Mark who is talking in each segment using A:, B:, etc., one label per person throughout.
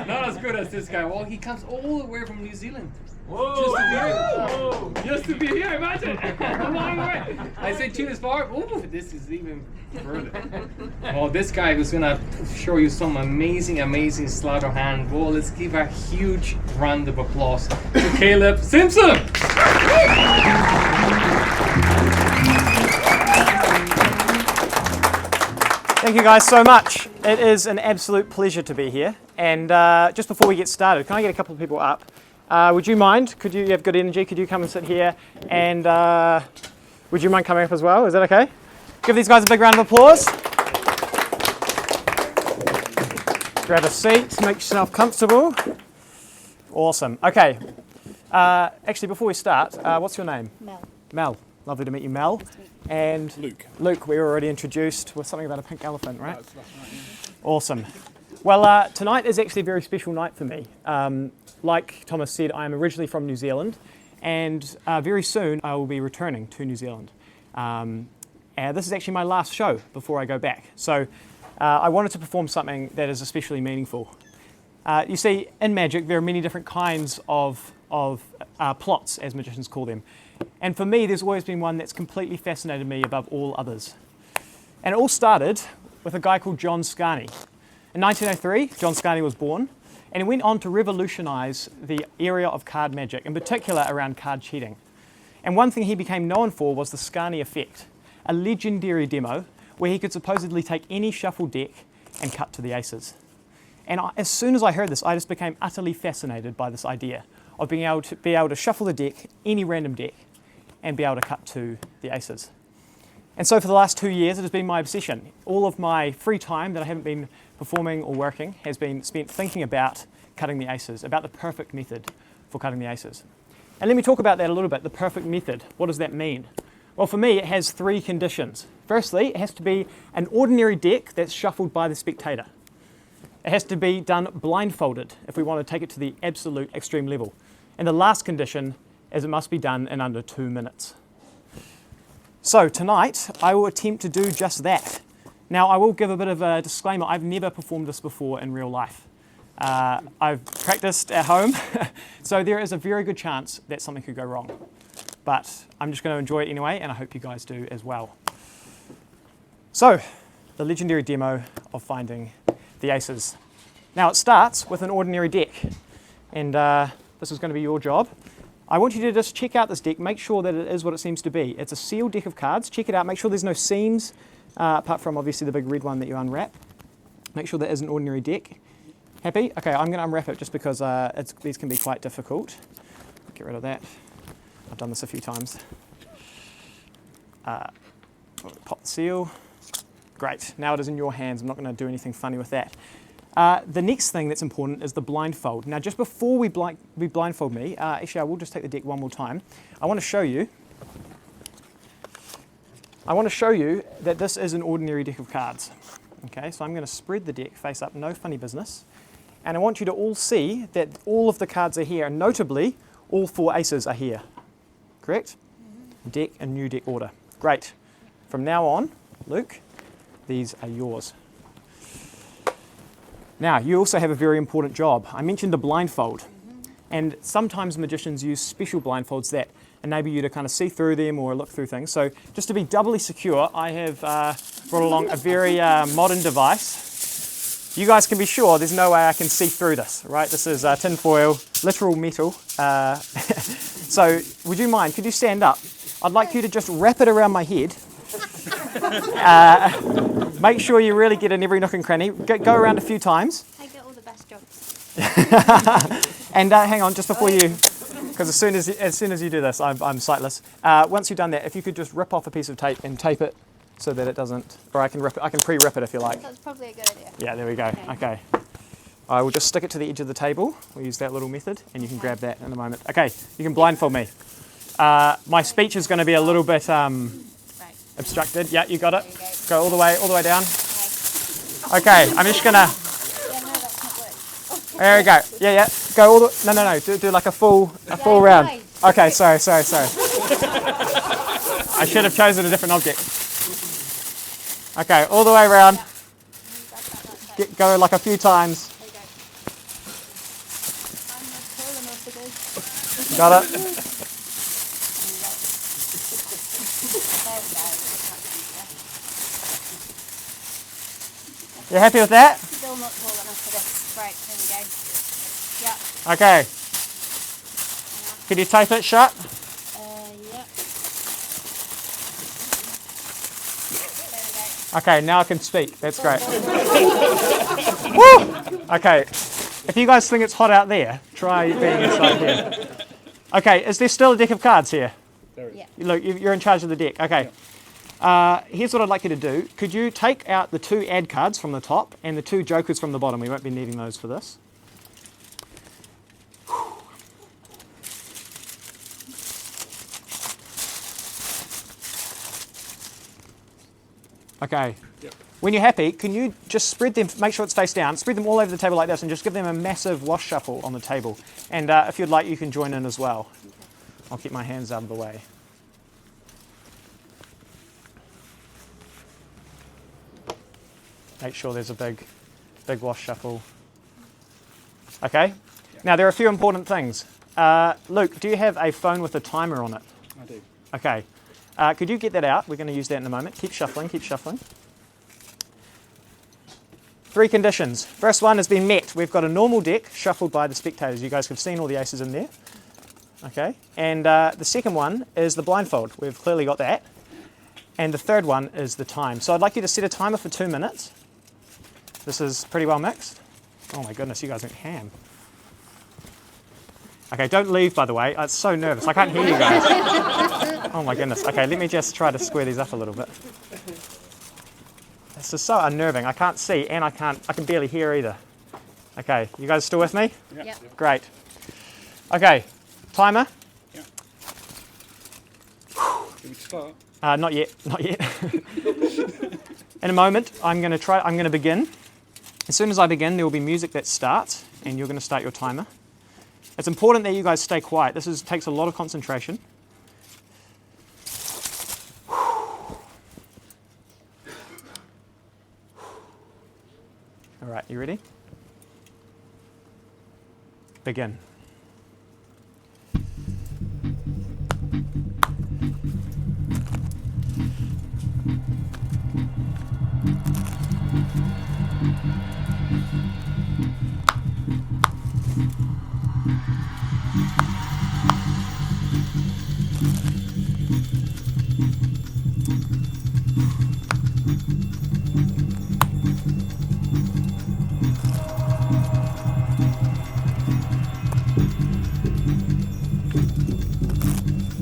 A: Not as good as this guy. Well, he comes all the way from New Zealand.
B: Whoa!
A: Just to be here, imagine! A long way! I say to this far, ooh, this is even further. Well, this guy who's gonna show you some amazing sleight of hand. Well, let's give a huge round of applause to Caleb Simpson!
C: Thank you guys so much. It is an absolute pleasure to be here. And just before we get started, can I get a couple of people up? Would you mind? Could you have good energy? Could you come and sit here? And would you mind coming up as well? Is that okay? Give these guys a big round of applause. Grab a seat, make yourself comfortable. Awesome. Okay. Actually, before we start, what's your name?
D: Mel.
C: Mel. Lovely to meet you, Mel. And
B: Luke.
C: Luke, we were already introduced with something about a pink elephant, right? That's right, yeah. Awesome. Well, tonight is actually a very special night for me. Like Thomas said, I am originally from New Zealand, and very soon I will be returning to New Zealand. This is actually my last show before I go back. So I wanted to perform something that is especially meaningful. You see, in magic, there are many different kinds of plots, as magicians call them. And for me, there's always been one that's completely fascinated me above all others. And it all started with a guy called John Scarney. In 1903, John Scarney was born, and he went on to revolutionise the area of card magic, in particular around card cheating. And one thing he became known for was the Scarney effect, a legendary demo where he could supposedly take any shuffled deck and cut to the aces. And as soon as I heard this, I just became utterly fascinated by this idea of being able to shuffle the deck, any random deck, and be able to cut to the aces. And so for the last 2 years, it has been my obsession. All of my free time that I haven't been performing or working has been spent thinking about cutting the aces, about the perfect method for cutting the aces. And let me talk about that a little bit, the perfect method. What does that mean? Well, for me, it has 3 conditions. Firstly, it has to be an ordinary deck that's shuffled by the spectator. It has to be done blindfolded if we want to take it to the absolute extreme level. And the last condition is it must be done in under 2 minutes. So tonight, I will attempt to do just that. Now, I will give a bit of a disclaimer. I've never performed this before in real life. I've practiced at home, so there is a very good chance that something could go wrong. But I'm just going to enjoy it anyway, and I hope you guys do as well. So, the legendary demo of finding the aces. Now, it starts with an ordinary deck, and this is going to be your job. I want you to just check out this deck, make sure that it is what it seems to be. It's a sealed deck of cards. Check it out, make sure there's no seams, apart from obviously the big red one that you unwrap. Make sure that is an ordinary deck. Happy? Okay, I'm going to unwrap it just because these can be quite difficult. Get rid of that. I've done this a few times. Pop the seal. Great, now it is in your hands. I'm not going to do anything funny with that. The next thing that's important is the blindfold. Now, just before we blindfold me, actually, I will just take the deck one more time. I want to show you that this is an ordinary deck of cards. Okay, so I'm going to spread the deck face up, no funny business. And I want you to all see that all of the cards are here, and notably, all 4 aces are here. Correct? Deck in new deck order. Great. From now on, Luke, these are yours. Now, you also have a very important job. I mentioned a blindfold, and sometimes magicians use special blindfolds that enable you to kind of see through them or look through things. So just to be doubly secure, I have brought along a very modern device. You guys can be sure there's no way I can see through this, right? This is tin foil, literal metal. So would you mind, could you stand up? I'd like you to just wrap it around my head. Make sure you really get in every nook and cranny. Go around a few times.
D: I get all the best jobs.
C: And hang on, just before you, because as soon as you do this, I'm sightless. Once you've done that, if you could just rip off a piece of tape and tape it so that it doesn't, or I can pre-rip it if you like.
D: That's probably a good idea.
C: Yeah, there we go. Okay. I will just stick it to the edge of the table. We'll use that little method, and you can grab that in a moment. Okay, you can blindfold me. My speech is going to be a little bit obstructed. Yeah, you got it. Go all the way down. Okay, I'm just gonna. There we go. Yeah. Go all the. No. Do like a full round. Okay, sorry. I should have chosen a different object. Okay, all the way around. Go like a few times. Got it?
D: There we go.
C: You happy with that?
D: Still not tall enough for this. Right, there we go. Yep.
C: Okay. Can you tape it shut?
D: Yep. There we go.
C: Okay, now I can speak. That's great. Woo! Okay. If you guys think it's hot out there, try being inside here. Okay, is there still a deck of cards here?
D: Yeah.
C: Look, you're in charge of the deck. Okay. Here's what I'd like you to do. Could you take out the 2 add cards from the top and the 2 jokers from the bottom? We won't be needing those for this. Okay.
B: Yep.
C: When you're happy, can you just spread them, make sure it's face down, spread them all over the table like this and just give them a massive wash shuffle on the table. And if you'd like, you can join in as well. I'll keep my hands out of the way. Make sure there's a big wash shuffle. Okay. Now there are a few important things. Luke, do you have a phone with a timer on it?
B: I do.
C: Okay. Could you get that out? We're going to use that in a moment. Keep shuffling, keep shuffling. 3 conditions. First one has been met. We've got a normal deck shuffled by the spectators. You guys have seen all the aces in there. Okay. And the second one is the blindfold. We've clearly got that. And the third one is the time. So I'd like you to set a timer for 2 minutes. This is pretty well mixed. Oh my goodness, you guys went ham. Okay, don't leave, by the way. I'm so nervous. I can't hear you guys. Oh my goodness. Okay, let me just try to square these up a little bit. This is so unnerving. I can't see and I can barely hear either. Okay, you guys still with me?
D: Yep.
C: Great. Okay, timer.
B: Yeah. Should we start?
C: Not yet, not yet. In a moment, I'm going to begin. As soon as I begin, there will be music that starts, and you're going to start your timer. It's important that you guys stay quiet. This takes a lot of concentration. All right, you ready? Begin.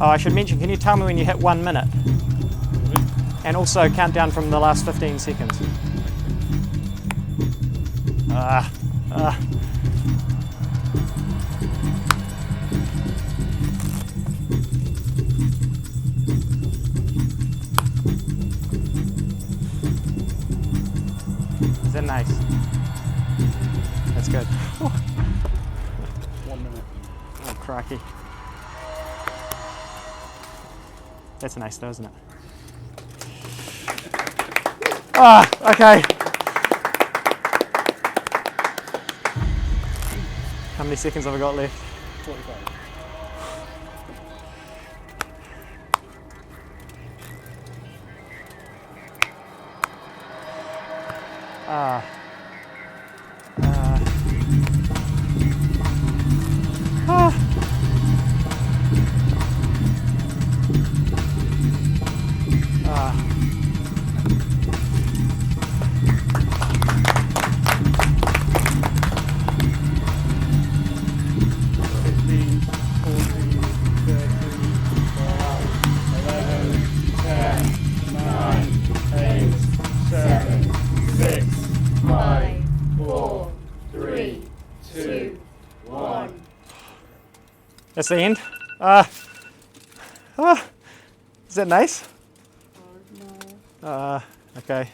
C: Oh, I should mention, can you tell me when you hit 1 minute? And also count down from the last 15 seconds. Is that nice? That's good.
B: 1 minute.
C: Oh, crikey. That's nice though, isn't it? Okay. How many seconds have I got left?
B: 45.
C: That's the end. Is that nice? No. Okay.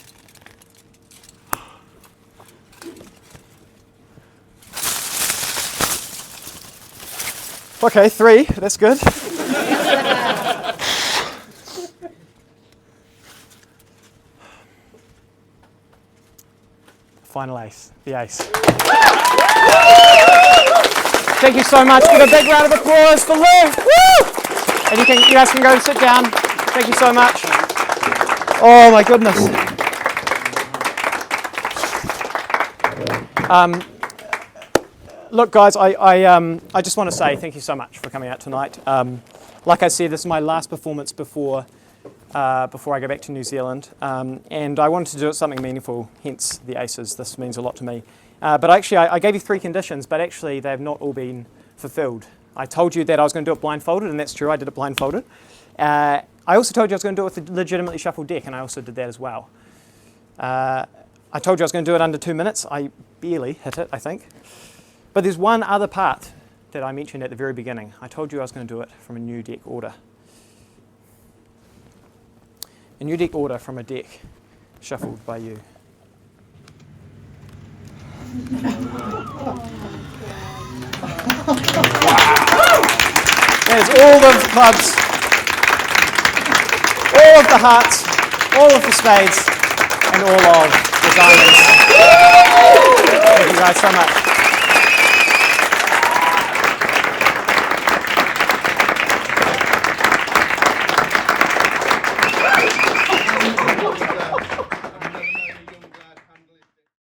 C: Okay, 3. That's good. Final ace. The ace. Thank you so much. Give a big round of applause for Lou. Woo! And you guys can go and sit down. Thank you so much. Oh my goodness. Look, guys, I just want to say thank you so much for coming out tonight. Like I said, this is my last performance before I go back to New Zealand, and I wanted to do something meaningful, hence the ACEs. This means a lot to me. But actually, I gave you 3 conditions, but actually they have not all been fulfilled. I told you that I was going to do it blindfolded, and that's true, I did it blindfolded. I also told you I was going to do it with a legitimately shuffled deck, and I also did that as well. I told you I was going to do it under 2 minutes. I barely hit it, I think. But there's one other part that I mentioned at the very beginning. I told you I was going to do it from a new deck order. A new deck order from a deck shuffled by you. There's all of the clubs, all of the hearts, all of the spades, and all of the diamonds. Thank you guys so much.